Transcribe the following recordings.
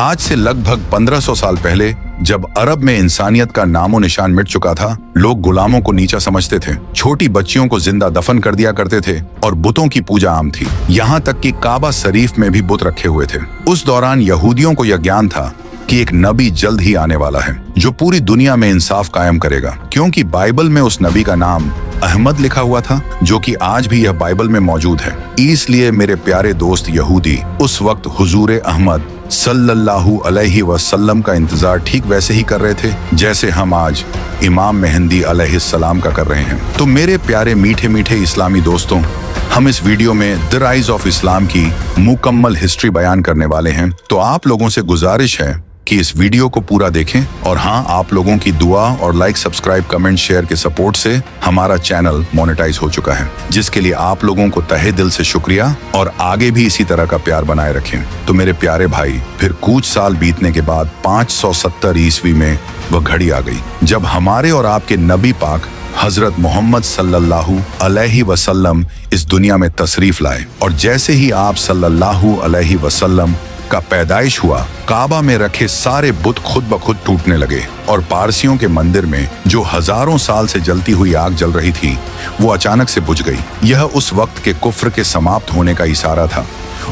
आज से लगभग 1500 साल पहले जब अरब में इंसानियत का नामो निशान मिट चुका था, लोग गुलामों को नीचा समझते थे, छोटी बच्चियों को जिंदा दफन कर दिया करते थे और बुतों की पूजा आम थी। यहाँ तक कि काबा शरीफ में भी बुत रखे हुए थे। उस दौरान यहूदियों को यह ज्ञान था कि एक नबी जल्द ही आने वाला है जो पूरी दुनिया में इंसाफ कायम करेगा, क्योंकि बाइबल में उस नबी का नाम अहमद लिखा हुआ था, जो कि आज भी यह बाइबल में मौजूद है। इसलिए मेरे प्यारे दोस्त यहूदी उस वक्त हुजूर अहमद सल्लल्लाहु अलैहि वसल्लम का इंतजार ठीक वैसे ही कर रहे थे जैसे हम आज इमाम मेहंदी अलैहिस्सलाम का कर रहे हैं। तो मेरे प्यारे मीठे मीठे इस्लामी दोस्तों, हम इस वीडियो में द राइज ऑफ इस्लाम की मुकम्मल हिस्ट्री बयान करने वाले हैं। तो आप लोगों से गुजारिश है कि इस वीडियो को पूरा देखें, और हाँ, आप लोगों की दुआ और लाइक, सब्सक्राइब, कमेंट, शेयर के सपोर्ट से हमारा चैनल मोनेटाइज हो चुका है, जिसके लिए आप लोगों को तहे दिल से शुक्रिया, और आगे भी इसी तरह का प्यार बनाए रखें। तो मेरे प्यारे भाई, फिर कुछ साल बीतने के बाद 570 ईस्वी में वह घड़ी आ गई जब हमारे और आपके नबी पाक हजरत मोहम्मद सल्लल्लाहु अलैहि वसल्लम इस दुनिया में तशरीफ लाए। और जैसे ही आप सल्लल्लाहु अलैहि वसल्लम का पैदाइश हुआ, काबा में रखे सारे बुत खुद ब खुद टूटने लगे, और पारसियों के मंदिर में जो हजारों साल से जलती हुई आग जल रही थी, वो अचानक से बुझ गई। यह उस वक्त के कुफ्र के समाप्त होने का इशारा था।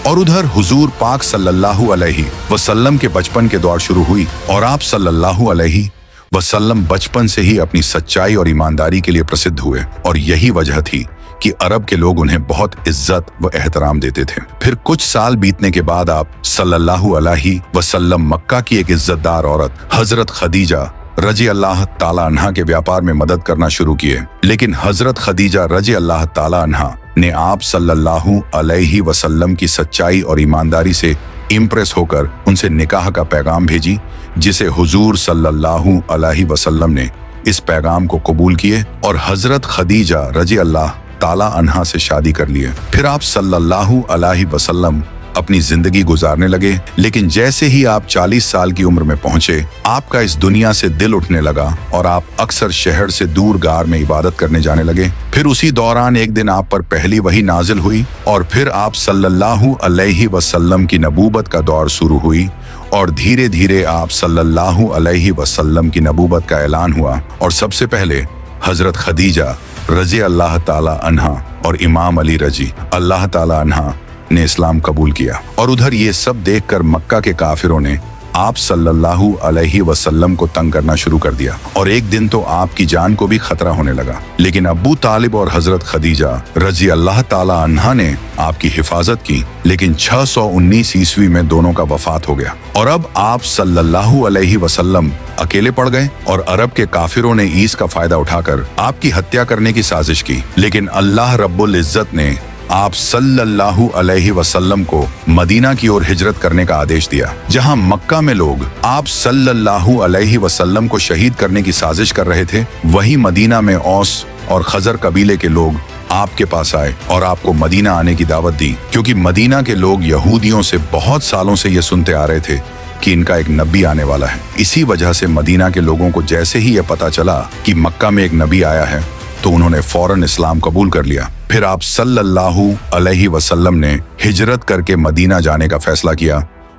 और उधर हुजूर पाक सल्लल्लाहु अलैहि वसल्लम के बचपन के दौर शुरू हुई, और आप सल्लल्लाहु अलैहि वसल्लम बचपन से ही अपनी सच्चाई और ईमानदारी के लिए प्रसिद्ध हुए, और यही वजह थी कि अरब के लोग उन्हें बहुत इज्जत व एहतराम देते थे। फिर कुछ साल बीतने के बाद आप सल्लल्लाहु अलैहि वसल्लम मक्का की एक इज्जतदार औरत हजरत खदीजा रजी अल्लाह ताला अन्हा के व्यापार में मदद करना शुरू किए। लेकिन हजरत खदीजा रजी अल्लाह ताला अन्हा ने आप सल्लल्लाहु अलैहि वसल्लम की सच्चाई और ईमानदारी से इम्प्रेस होकर उनसे निकाह का पैगाम भेजी, जिसे हुजूर सल्लल्लाहु अलैहि वसल्लम ने इस पैगाम को कबूल किए और हजरत खदीजा रजी अल्लाह ताला अन्हा से शादी कर लिए। फिर आप सल्लल्लाहु अलैहि वसल्लम अपनी जिंदगी गुजारने लगे। लेकिन जैसे ही आप 40 साल की उम्र में पहुंचे, आपका इस दुनिया से दिल उठने लगा और आप अक्सर शहर से दूर गार में इबादत करने जाने लगे। फिर उसी दौरान एक दिन आप पर पहली वही नाजिल हुई, और फिर आप सल्लल्लाहु अलैहि वसल्लम की नबूवत का दौर शुरू हुई, और धीरे धीरे आप सल्लल्लाहु अलैहि वसल्लम की नबूवत का ऐलान हुआ। और सबसे पहले हजरत खदीजा रजी अल्लाह ताला अन्हा और इमाम अली रजी अल्लाह ताला अन्हा ने इस्लाम कबूल किया। और उधर ये सब देखकर मक्का के काफिरों ने आप सल्लल्लाहु अलैहि वसल्लम को तंग करना शुरू कर दिया, और एक दिन तो आपकी जान को भी खतरा होने लगा। लेकिन अबू तालिब और हजरत खदीजा रजी अल्लाह ताला अन्हा ने आपकी हिफाजत की। लेकिन 619 ईस्वी में दोनों का वफात हो गया, और अब आप सल्लल्लाहु अलैहि वसल्लम अकेले पड़ गए, और अरब के काफिरों ने इस का फायदा उठाकर आपकी हत्या करने की साजिश की। लेकिन अल्लाह रब्बुल इज्जत ने आप सल्लल्लाहु अलैहि वसल्लम को मदीना की ओर हिजरत करने का आदेश दिया। जहां मक्का में लोग आप सल्लल्लाहु अलैहि वसल्लम को शहीद करने की साजिश कर रहे थे, वहीं मदीना में औस और खजर कबीले के लोग आपके पास आए और आपको मदीना आने की दावत दी, क्योंकि मदीना के लोग यहूदियों से बहुत सालों से ये सुनते आ रहे थे कि इनका एक नबी आने वाला है। इसी वजह से मदीना के लोगों को जैसे ही ये पता चला कि मक्का में एक नबी आया है, तो उन्होंने फौरन इस्लाम कबूल कर लिया। फिर आप सल्लल्लाहु अलैहि वसल्लम ने हिजरत करके मदीना जाने का फैसला किया,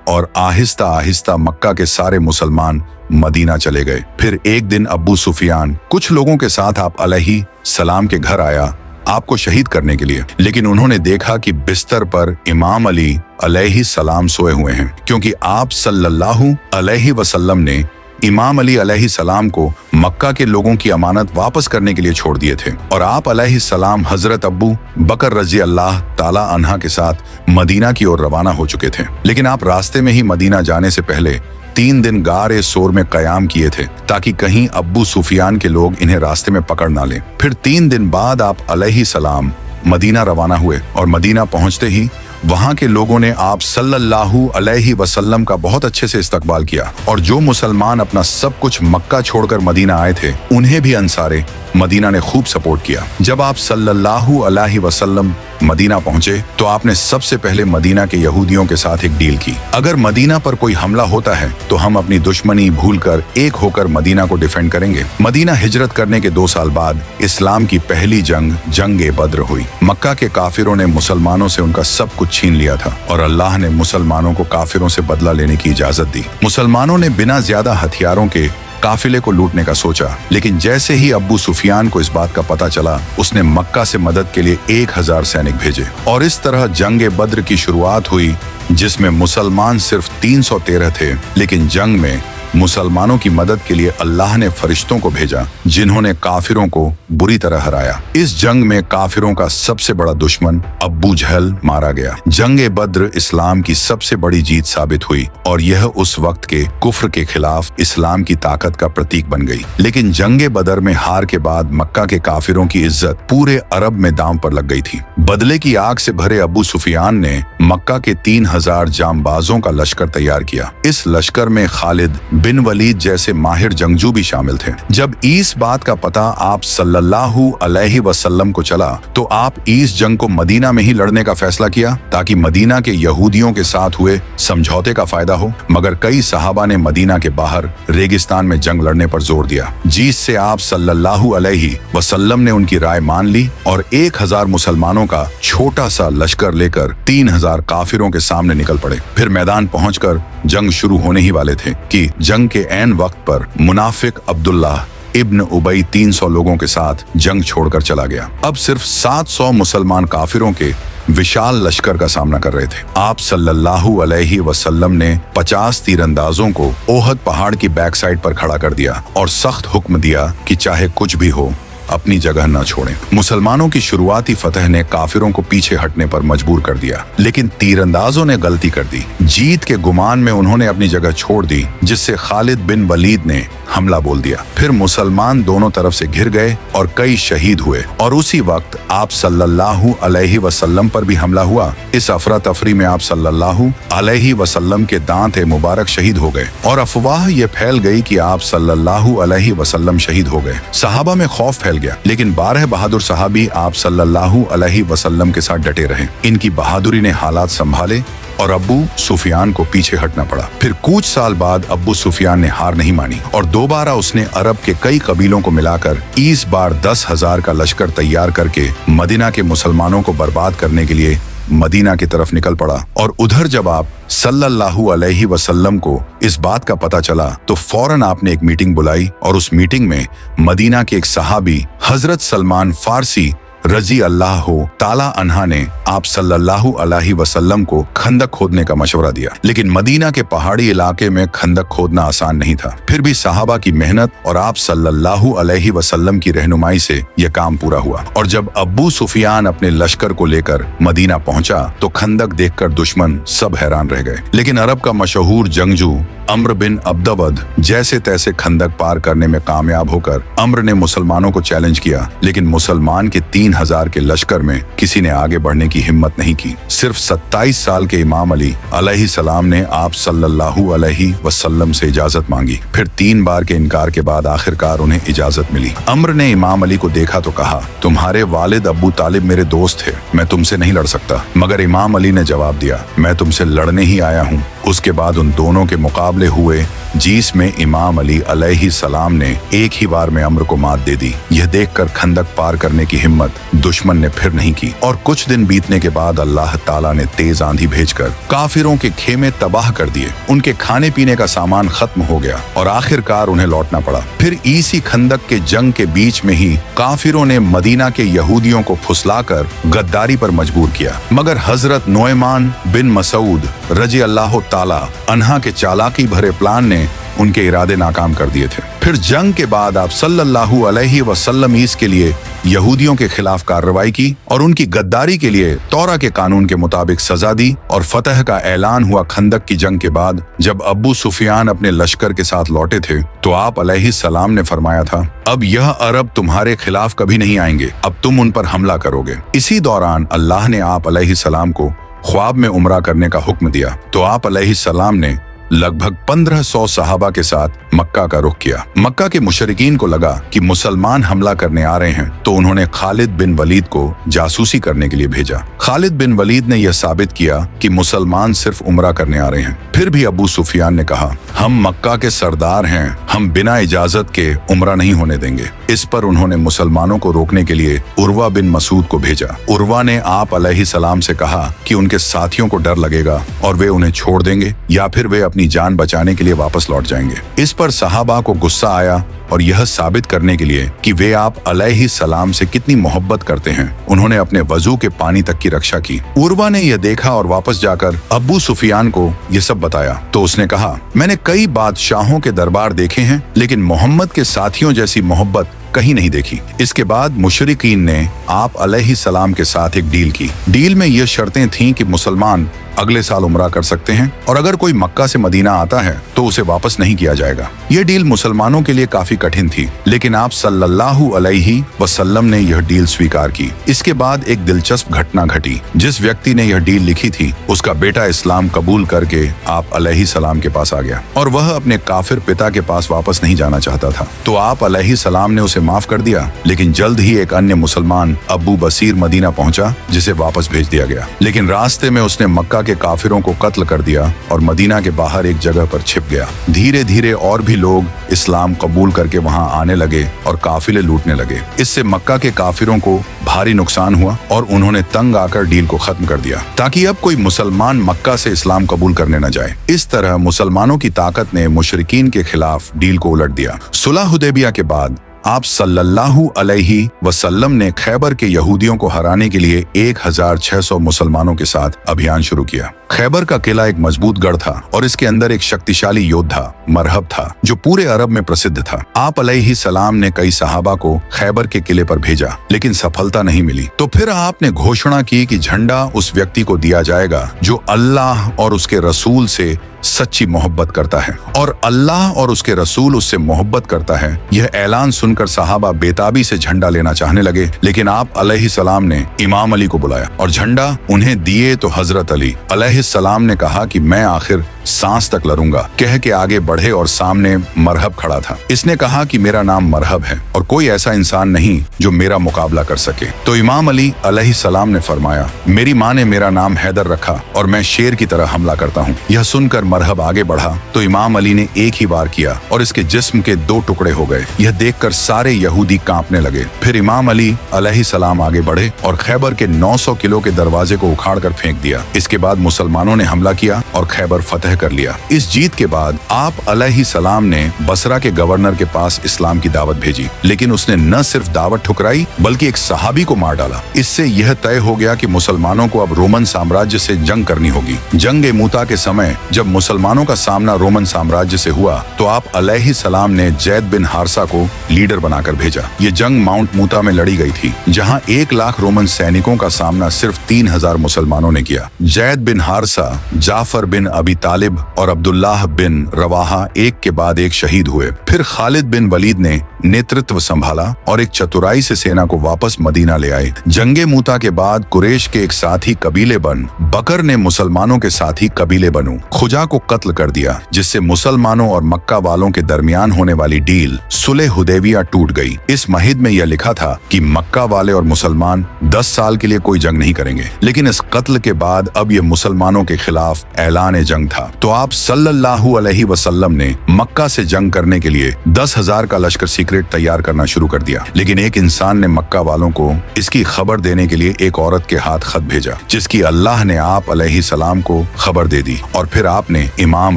और आहिस्ता आहिस्ता मक्का के सारे मुसलमान मदीना चले गए। फिर एक दिन अबू सुफियान कुछ लोगों के साथ आप अलैहि सलाम के घर आया आपको शहीद करने के लिए। लेकिन उन्होंने देखा कि बिस्तर पर इमाम अली अलैहि सलाम सोए हुए हैं, क्योंकि आप सल्लल्लाहु अलैहि वसल्लम ने इमाम अली अलैहि सलाम को मक्का के लोगों की अमानत वापस करने के लिए छोड़ दिए थे, और आप अलैहि सलाम हजरत अबू बकर रजी अल्लाह ताला अन्हा के साथ मदीना की ओर रवाना हो चुके थे। लेकिन आप रास्ते में ही मदीना जाने से पहले 3 दिन गारे सोर में कयाम किए थे, ताकि कहीं अब्बू सुफियान के लोग इन्हें रास्ते में पकड़ ना लें। फिर 3 दिन बाद आप अलैहि सलाम मदीना रवाना हुए, और मदीना पहुंचते ही वहां के लोगों ने आप सल्लल्लाहु अलैहि वसल्लम का बहुत अच्छे से इस्तकबाल किया, और जो मुसलमान अपना सब कुछ मक्का छोड़कर मदीना आए थे, उन्हें भी अंसारे मदीना ने खूब सपोर्ट किया। जब आप सल्लल्लाहु अलैहि वसल्लम मदीना पहुंचे तो आपने सबसे पहले मदीना के यहूदियों के साथ एक डील की। अगर मदीना पर कोई हमला होता है तो हम अपनी दुश्मनी भूलकर एक होकर मदीना को डिफेंड करेंगे। मदीना हिजरत करने के 2 साल बाद इस्लाम की पहली जंग बद्र हुई। मक्का के काफिरों ने मुसलमानों से उनका सब कुछ छीन लिया था और अल्लाह ने मुसलमानों को काफिरों से बदला लेने की इजाजत दी। मुसलमानों ने बिना ज्यादा हथियारों के काफिले को लूटने का सोचा, लेकिन जैसे ही अब्बू सुफियान को इस बात का पता चला, उसने मक्का से मदद के लिए 1000 सैनिक भेजे और इस तरह जंग बद्र की शुरुआत हुई, जिसमें मुसलमान सिर्फ 313 थे। लेकिन जंग में मुसलमानों की मदद के लिए अल्लाह ने फरिश्तों को भेजा, जिन्होंने काफिरों को बुरी तरह हराया। इस जंग में काफिरों का सबसे बड़ा दुश्मन अब्बू जहल मारा गया। जंग बद्र इस्लाम की सबसे बड़ी जीत साबित हुई और यह उस वक्त के कुफ्र के खिलाफ इस्लाम की ताकत का प्रतीक बन गई। लेकिन जंग बदर में हार के बाद मक्का के काफिरों की इज्जत पूरे अरब में दांव पर लग गई थी। बदले की आग से भरे अब्बू सुफियान ने मक्का के 3000 जांबाजों का लश्कर तैयार किया। इस लश्कर में खालिद बिन वलीद जैसे माहिर जंगजू भी शामिल थे। जब इस बात का पता आप सल्लल्लाहु अलैहि वसल्लम को चला तो आप इस जंग को मदीना में ही लड़ने का फैसला किया, ताकि मदीना के यहूदियों के साथ हुए समझौते का फायदा हो। मगर कई सहाबा ने मदीना के बाहर रेगिस्तान में जंग लड़ने पर जोर दिया, जिससे आप सल्लल्लाहु अलैहि वसल्लम ने उनकी राय मान ली और 1000 मुसलमानों का छोटा सा लश्कर लेकर 3000 काफिरों के सामने निकल पड़े। फिर मैदान पहुंचकर जंग शुरू होने ही वाले थे कि जंग के ऐन वक्त पर मुनाफिक अब्दुल्लाह इब्न उबई 300 लोगों के साथ जंग छोड़कर चला गया। अब सिर्फ 700 मुसलमान काफिरों के विशाल लश्कर का सामना कर रहे थे। आप सल्लल्लाहु अलैहि वसल्लम ने 50 तीरंदाजों को ओहद पहाड़ की बैक साइड पर खड़ा कर दिया और सख्त हुक्म दिया कि चाहे कुछ भी हो अपनी जगह न छोड़ें। मुसलमानों की शुरुआती फतह ने काफिरों को पीछे हटने पर मजबूर कर दिया, लेकिन तीरंदाजों ने गलती कर दी। जीत के गुमान में उन्होंने अपनी जगह छोड़ दी, जिससे खालिद बिन वलीद ने हमला बोल दिया। फिर मुसलमान दोनों तरफ से घिर गए और कई शहीद हुए और उसी वक्त आप सल्लल्लाहु अलैहि वसल्लम पर भी हमला हुआ। इस अफरा तफरी में आप सल्लल्लाहु अलैहि वसल्लम के दांत मुबारक शहीद हो गए और अफवाह ये फैल गई कि आप सल्लल्लाहु अलैहि वसल्लम शहीद हो गए। सहाबा में खौफ फैल गया, लेकिन 12 बहादुर सहाबी आप सल्लल्लाहु अलैहि वसल्लम के साथ डटे रहे। इनकी बहादुरी ने हालात संभाले और अब्बू सुफियान को पीछे हटना पड़ा। फिर कुछ साल बाद अब्बू सुफियान ने हार नहीं मानी और दोबारा उसने अरब के कई कबीलों को मिलाकर इस बार 10,000 का लश्कर तैयार करके मदीना के मुसलमानों को बर्बाद करने के लिए मदीना की तरफ निकल पड़ा। और उधर जब आप सल्लल्लाहु अलैहि वसल्लम को इस बात का पता चला तो फौरन आपने एक मीटिंग बुलाई और उस मीटिंग में मदीना के एक सहाबी हजरत सलमान फारसी रजी अल्लाह ताला अन्हा ने आप सल्लल्लाहु अलैहि वसल्लम को खंदक खोदने का मशवरा दिया। लेकिन मदीना के पहाड़ी इलाके में खंदक खोदना आसान नहीं था। फिर भी सहाबा की मेहनत और आप सल्लल्लाहु अलैहि वसल्लम की रहनुमाई से यह काम पूरा हुआ। और जब अब्बू सुफियान अपने लश्कर को लेकर मदीना पहुंचा तो खंदक देखकर दुश्मन सब हैरान रह गए। लेकिन अरब का मशहूर जंगजू अम्र बिन अब्दवद जैसे तैसे खंदक पार करने में कामयाब होकर अम्र ने मुसलमानों को चैलेंज किया, लेकिन मुसलमान के 3000 के लश्कर में किसी ने आगे बढ़ने की हिम्मत नहीं की। सिर्फ 27 साल के इमाम अली अलैहि सलाम ने आप सल्लल्लाहु अलैहि वसल्लम से इजाजत मांगी। फिर 3 बार के इनकार के बाद आखिरकार उन्हें इजाजत मिली। अम्र ने इमाम अली को देखा तो कहा, तुम्हारे वालिद अब्बू तालिब मेरे दोस्त थे, मैं तुमसे नहीं लड़ सकता। मगर इमाम अली ने जवाब दिया, मैं तुमसे लड़ने ही आया हूँ। उसके बाद उन दोनों के मुकाबले हुए, जिसमें इमाम अली अलैहि सलाम ने एक ही बार में अम्र को मात दे दी। यह देखकर खंदक पार करने की हिम्मत दुश्मन ने फिर नहीं की और कुछ दिन बीतने के बाद अल्लाह ताला ने तेज आंधी भेजकर काफिरों के खेमे तबाह कर दिए। उनके खाने पीने का सामान खत्म हो गया और आखिरकार उन्हें लौटना पड़ा। फिर इसी खंदक के जंग के बीच में ही काफिरों ने मदीना के यहूदियों को फुसलाकर गद्दारी पर मजबूर किया। मगर हजरत नोएमान बिन मसूद रजी अल्लाह ताला अन्हा के चालाकी भरे प्लान ने उनके इरादे नाकाम कर दिए थे। फिर जंग के बाद आप सल्लल्लाहु अलैहि वसल्लम इसके लिए यहूदियों के खिलाफ कार्रवाई की और उनकी गद्दारी के लिए तौरा के कानून के मुताबिक सजा दी और फतह का ऐलान हुआ। खंदक की जंग के बाद जब अब्बू सुफियान अपने लश्कर के साथ लौटे थे तो आप अलैहि सलाम ने फरमाया था, अब यह अरब तुम्हारे खिलाफ कभी नहीं आएंगे, अब तुम उन पर हमला करोगे। इसी दौरान अल्लाह ने आप अलैहि सलाम को ख्वाब में उम्रा करने का हुक्म दिया तो आप अलैहि सलाम ने लगभग 1500 सहाबा के साथ मक्का का रुख किया। मक्का के मुशरिकीन को लगा कि मुसलमान हमला करने आ रहे हैं, तो उन्होंने खालिद बिन वलीद को जासूसी करने के लिए भेजा। खालिद बिन वलीद ने यह साबित किया कि मुसलमान सिर्फ उम्रा करने आ रहे हैं। फिर भी अबू सुफियान ने कहा, हम मक्का के सरदार हैं, हम बिना इजाजत के उम्रा नहीं होने देंगे। इस पर उन्होंने मुसलमानों को रोकने के लिए उर्वा बिन मसूद को भेजा। उर्वा ने आप अलैहिस्सलाम से कहा कि उनके साथियों को डर लगेगा और वे उन्हें छोड़ देंगे या फिर वे अपनी जान बचाने के लिए वापस लौट जाएंगे। इस पर सहाबा को गुस्सा आया और यह साबित करने के लिए कि वे आप अलैहिस्सलाम से कितनी मोहब्बत करते हैं, उन्होंने अपने वजू के पानी तक की रक्षा की। उर्वा ने यह देखा और वापस जाकर अबू सुफियान को यह सब बताया तो उसने कहा, मैंने कई बादशाहों के दरबार देखे हैं, लेकिन मोहम्मद के साथियों जैसी मोहब्बत कहीं नहीं देखी। इसके बाद मुशरिकीन ने आप अलैहिस्सलाम के साथ एक डील की। डील में ये शर्तें थीं कि मुसलमान अगले साल उम्रा कर सकते हैं और अगर कोई मक्का से मदीना आता है तो उसे वापस नहीं किया जाएगा। ये डील मुसलमानों के लिए काफी कठिन थी, लेकिन आप सल्लल्लाहु अलैहि वसल्लम ने यह डील स्वीकार की। इसके बाद एक दिलचस्प घटना घटी। जिस व्यक्ति ने यह डील लिखी थी उसका बेटा इस्लाम कबूल करके आप अलैहिस्सलाम के पास आ गया और वह अपने काफिर पिता के पास वापस नहीं जाना चाहता था, तो आप अलैहिस्सलाम ने उसे माफ कर दिया। लेकिन जल्द ही एक अन्य मुसलमान अबू बसीर मदीना पहुंचा, जिसे वापस भेज दिया गया। लेकिन रास्ते में उसने मक्का के काफिरों को कत्ल कर दिया और मदीना के बाहर एक जगह पर छिप गया। धीरे धीरे और भी लोग इस्लाम कबूल करके वहां आने लगे और काफिले लूटने लगे। इससे मक्का के काफिरों को भारी नुकसान हुआ और उन्होंने तंग आकर डील को खत्म कर दिया ताकि अब कोई मुसलमान मक्का से इस्लाम कबूल करने न जाए। इस तरह मुसलमानों की ताकत ने मुशरिकीन के खिलाफ डील को उलट दिया। सुलह हुदैबिया के बाद आप सल्लल्लाहु अलैहि वसल्लम ने खैबर के यहूदियों को हराने के लिए 1600 मुसलमानों के साथ अभियान शुरू किया। खैबर का किला एक मजबूत गढ़ था और इसके अंदर एक शक्तिशाली योद्धा मरहब था जो पूरे अरब में प्रसिद्ध था। आप अलैहिस्सलाम ने कई सहाबा को खैबर के किले पर भेजा, लेकिन सफलता नहीं मिली। तो फिर आपने घोषणा की कि झंडा उस व्यक्ति को दिया जाएगा जो अल्लाह और उसके रसूल से सच्ची मोहब्बत करता है और अल्लाह और उसके रसूल उससे मोहब्बत करता है। यह ऐलान सुनकर सहाबा बेताबी से झंडा लेना चाहने लगे, लेकिन आप अलैहिस्सलाम ने इमाम अली को बुलाया और झंडा उन्हें दिए तो हजरत अली अलैहिस्सलाम ने कहा कि मैं आखिर सांस तक लड़ूंगा, कह के आगे बढ़े और सामने मरहब खड़ा था। इसने कहा कि मेरा नाम मरहब है और कोई ऐसा इंसान नहीं जो मेरा मुकाबला कर सके। तो इमाम अली अलैहिस्सलाम ने फरमाया, मेरी माँ ने मेरा नाम हैदर रखा और मैं शेर की तरह हमला करता हूँ। यह सुनकर मरहब आगे बढ़ा तो इमाम अली ने एक ही बार किया और इसके जिस्म के 2 टुकड़े हो गए। यह देखकर सारे यहूदी कांपने लगे। फिर इमाम अली अलैहिस्सलाम आगे बढ़े और खैबर के 900 किलो के दरवाजे को उखाड़ कर फेंक दिया। इसके बाद मुसलमानों ने हमला किया और खैबर फतह कर लिया। इस जीत के बाद आप अलैहिस्सलाम ने बसरा के गवर्नर के पास इस्लाम की दावत भेजी, लेकिन उसने न सिर्फ दावत ठुकराई बल्कि एक सहाबी को मार डाला। इससे यह तय हो गया कि मुसलमानों को अब रोमन साम्राज्य से जंग करनी होगी। जंग मूता के समय जब मुसलमानों का सामना रोमन साम्राज्य से हुआ तो आप अलैहिस्सलाम ने जैद बिन हारसा को लीडर बनाकर भेजा। ये जंग माउंट मूता में लड़ी गई थी, जहां 1 लाख रोमन सैनिकों का सामना सिर्फ 3000 मुसलमानों ने किया। जैद बिन हारसा, जाफर बिन अबी तालिब और अब्दुल्लाह बिन रवाहा एक के बाद एक शहीद हुए। फिर खालिद बिन वलीद ने नेतृत्व संभाला और एक चतुराई से सेना को वापस मदीना ले आए। जंगे मूता के बाद कुरैश के एक साथी कबीले बन बकर ने मुसलमानों के साथी कबीले बनु खुजा को कत्ल कर दिया, जिससे मुसलमानों और मक्का वालों के दरमियान होने वाली डील सुलह हुदैबिया टूट गई। इस महिद में यह लिखा था कि मक्का वाले और मुसलमान 10 साल के लिए कोई जंग नहीं करेंगे, लेकिन इस कत्ल के बाद अब यह मुसलमानों के खिलाफ ऐलान जंग था। तो आप सल्लल्लाहु अलैहि वसल्लम ने मक्का से जंग करने के लिए 10,000 का लश्कर सीक्रेट तैयार करना शुरू कर दिया। लेकिन एक इंसान ने मक्का वालों को इसकी खबर देने के लिए एक औरत के हाथ खत भेजा, जिसकी अल्लाह ने आप अलैहिस्सलाम को खबर दे दी और फिर आपने इमाम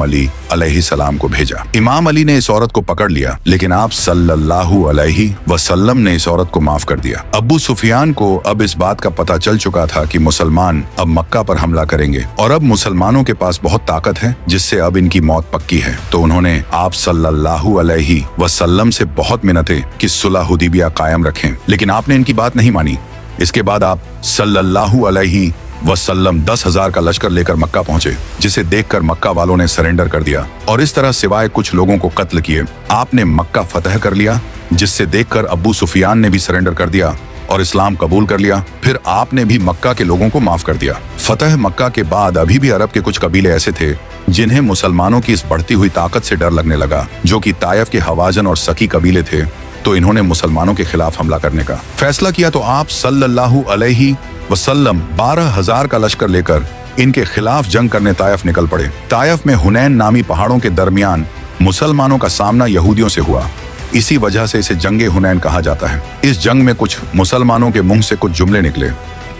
अली अलैहिस्सलाम को भेजा। इमाम अली ने इस औरत को पकड़ लिया, लेकिन आप सल्लल्लाहु अलैहि वसल्लम ने इस औरत को माफ कर दिया। अबू सुफियान को अब इस बात का पता चल चुका था कि मुसलमान अब मक्का पर हमला करेंगे और अब मुसलमानों के पास बहुत ताकत है, जिससे अब इनकी मौत पक्की है। तो उन्होंने आप सल्लल्लाहु अलैहि वसल्लम से बहुत मिन्नतें कि सुलह हुदैबिया कायम रखें, लेकिन आपने इनकी बात नहीं मानी। इसके बाद आप सल्लल्लाहु अलैहि वसल्लम 10,000 का लश्कर लेकर मक्का पहुंचे, जिसे देखकर मक्का वालों ने सरेंडर कर दिया और इस तरह सिवाय कुछ लोगों को कत्ल किए आपने मक्का फतह कर लिया, जिससे देखकर अबू सुफियान ने भी सरेंडर कर दिया और इस्लाम कबूल कर लिया। फिर आपने भी मक्का के लोगों को माफ कर दिया। फतह मक्का के बाद अभी भी अरब के कुछ कबीले ऐसे थे जिन्हें मुसलमानों की इस बढ़ती हुई ताकत से डर लगने लगा, जो कि ताइफ के हवाजन और सकी कबीले थे। तो इन्होंने मुसलमानों के खिलाफ हमला करने का फैसला किया। तो आप सल्लल्लाहु अलैहि वसल्लम 12,000 का लश्कर लेकर इनके खिलाफ जंग करने ताइफ निकल पड़े। ताइफ में हुनैन नामी पहाड़ों के दरमियान मुसलमानों का सामना यहूदियों से हुआ। इसी वजह से इसे जंगे हुनैन कहा जाता है। इस जंग में कुछ मुसलमानों के मुंह से कुछ जुमले निकले।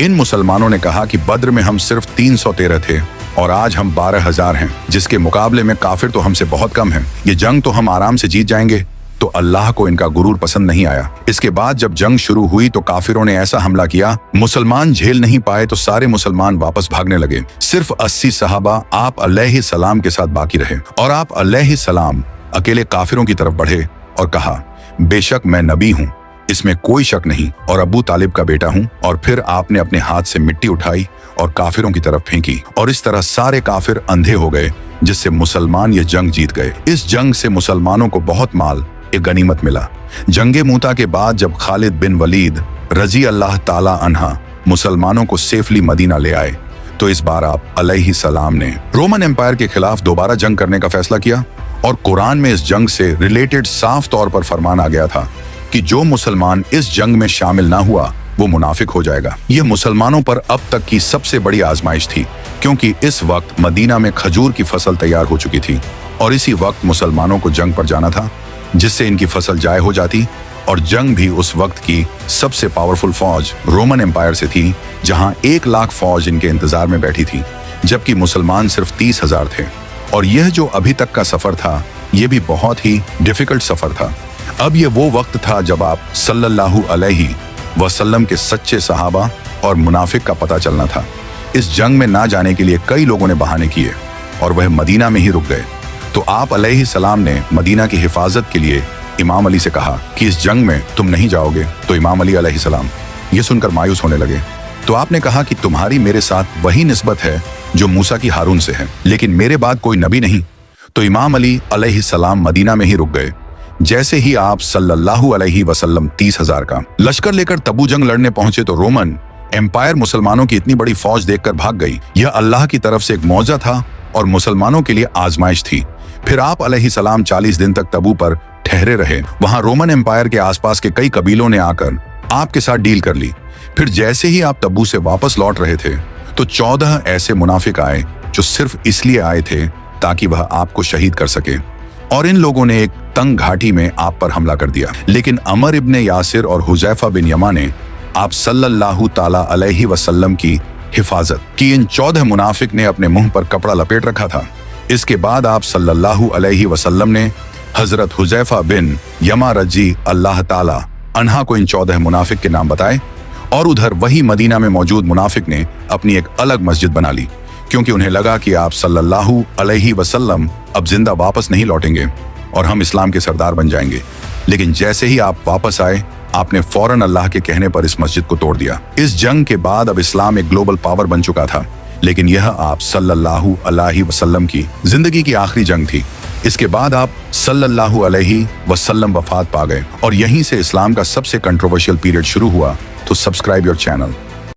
इन मुसलमानों ने कहा कि बद्र में हम सिर्फ 313 थे और आज हम 12,000 हैं, जिसके मुकाबले में काफिर तो हमसे बहुत कम हैं। ये जंग तो हम आराम से जीत जाएंगे। तो अल्लाह को इनका गुरूर पसंद नहीं आया। इसके बाद जब जंग शुरू हुई तो काफिरों ने ऐसा हमला किया, मुसलमान झेल नहीं पाए तो सारे मुसलमान वापस भागने लगे। सिर्फ 80 सहाबा आप अलैहिस्सलाम के साथ बाकी रहे और आप अलैहिस्सलाम अकेले काफिरों की तरफ बढ़े और कहा, बेशक मैं नबी हूँ, इसमें कोई शक नहीं, और अबू तालिब का बेटा हूँ। और फिर आपने अपने हाथ से मिट्टी उठाई और काफिरों की तरफ फेंकी और इस तरह सारे काफिर अंधे हो गए, जिससे मुसलमान ये जंग जीत गए। इस जंग से मुसलमानों को बहुत माल एक गनीमत मिला। जंगे मूता के बाद जब खालिद बिन वलीद रजी अल्लाह ताला अन्हा मुसलमानों को सेफली मदीना ले आए, तो इस बार आप अलैहिस्सलाम ने रोमन एम्पायर के खिलाफ दोबारा जंग करने का फैसला किया। और कुरान में इस जंग से रिलेटेड साफ तौर पर फरमान आ गया था कि जो मुसलमान इस जंग में शामिल ना हुआ वो मुनाफिक हो जाएगा। यह मुसलमानों पर अब तक की सबसे बड़ी आजमाइश थी, क्योंकि इस वक्त मदीना में खजूर की फसल तैयार हो चुकी थी और इसी वक्त मुसलमानों को जंग पर जाना था, जिससे इनकी फसल जाय हो जाती। और जंग भी उस वक्त की सबसे पावरफुल फौज रोमन एम्पायर से थी, जहां 1 लाख फौज इनके इंतजार में बैठी थी, जबकि मुसलमान सिर्फ 30,000 थे। और यह जो अभी तक का सफर था, यह भी बहुत ही डिफिकल्ट सफर था। अब यह वो वक्त था जब आप सल्लल्लाहु अलैहि वसल्लम के सच्चे सहाबा और मुनाफिक का पता चलना था। इस जंग में ना जाने के लिए कई लोगों ने बहाने किए और वह मदीना में ही रुक गए। तो आप अलैहिस्सलाम ने मदीना की हिफाजत के लिए इमाम अली से कहा कि इस जंग में तुम नहीं जाओगे। तो इमाम अली अलैहिस्सलाम ये सुनकर मायूस होने लगे। तो आपने कहा कि तुम्हारी मेरे साथ वही निस्बत है जो मूसा की हारून से है, लेकिन मेरे बाद कोई नबी नहीं। तो इमाम अली अलैहिस्सलाम मदीना में ही रुक गए। जैसे ही आप सल्लल्लाहु अलैहि वसल्लम 30,000 का लश्कर लेकर तबू जंग लड़ने पहुंचे तो रोमन एम्पायर मुसलमानों की इतनी बड़ी फौज देखकर भाग गई। यह अल्लाह की तरफ से एक मौजा था और मुसलमानों के लिए आजमाइश थी। फिर आप अलैहिस्सलाम 40 दिन तक तबू पर ठहरे रहे। वहां रोमन एम्पायर के आसपास के कई कबीलों ने आकर आपके साथ डील कर ली। फिर जैसे ही आप तबू से वापस लौट रहे थे तो 14 ऐसे मुनाफिक आए जो सिर्फ इसलिए आए थे ताकि वह आपको शहीद कर सके, और इन लोगों ने एक तंग घाटी में आप पर हमला कर दिया। लेकिन अमर इब्ने यासिर और हुजैफा बिन यमा ने आप सल्लल्लाहु ताला अलैहि वसल्लम की हिफाजत की। इन 14 मुनाफिक ने अपने मुंह पर कपड़ा लपेट रखा था। इसके बाद आप सल्लल्लाहु अलैहि वसल्लम ने हजरत हुजैफा बिन यमा रजी अल्लाह ताला अन्हा को इन 14 मुनाफिक के नाम बताए, और उधर वही मदीना में मौजूद मुनाफिक ने अपनी एक अलग मस्जिद बना ली, क्योंकि उन्हें लगा कि आप सल्लल्लाहु अलैहि वसल्लम अब जिंदा वापस नहीं लौटेंगे और हम इस्लाम के सरदार बन जाएंगे। लेकिन जैसे ही आप वापस आए, आपने फौरन अल्लाह के कहने पर इस मस्जिद को तोड़ दिया। इस जंग के बाद अब इस्लाम एक ग्लोबल पावर बन चुका था, लेकिन यह आप सल्लल्लाहु अलैहि वसल्लम की जिंदगी की आखिरी जंग थी। इसके बाद आप सल्लल्लाहु अलैहि वसल्लम वफात पा गए और यहीं से इस्लाम का सबसे कंट्रोवर्शियल पीरियड शुरू हुआ। तो सब्सक्राइब योर चैनल।